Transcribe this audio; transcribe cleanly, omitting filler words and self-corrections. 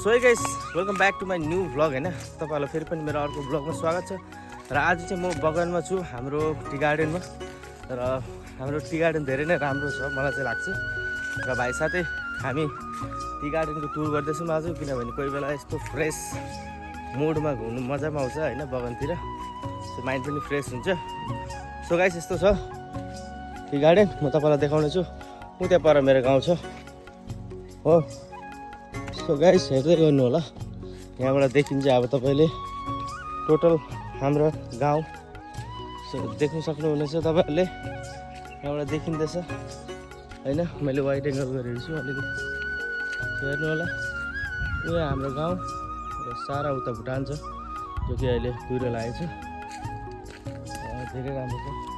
So है guys, welcome back to my new vlog होइन। तपाईँहरूलाई फेरि पनि मेरो अर्को भ्लगमा स्वागत छ। र आज चाहिँ म बगानमा छु, हाम्रो टी गार्डनमा। र हाम्रो टी गार्डन धेरै नै राम्रो छ मलाई चाहिँ लाग्छ। र भाइ साथै हामी टी गार्डनको टुर गर्दैछौँ आज, किनभने कोही बेला यस्तो फ्रेस मुडमा घुम्नु मजा पनि आउँछ होइन बगानतिर। सो माइन्ड पनि फ्रेस हुन्छ। सो गाइस यस्तो छ टी गार्डन, म तपाईँलाई देखाउने छु। ऊ त्यहाँ पर मेरो गाउँ छ हो। सो गाइस हेर्दै गर्नु होला, यहाँबाट देखिन्छ अब तपाईँले टोटल हाम्रो गाउँ। सो देख्नु सक्नुहुनेछ तपाईँहरूले, यहाँबाट देखिँदैछ होइन। मैले वाइड एङ्गल गरेको छु अलिकति, हेर्नु होला। यो हाम्रो गाउँ र सारा उता भुटान छ, जो कि अहिले कुहिरो लागेको छ। धेरै राम्रो छ।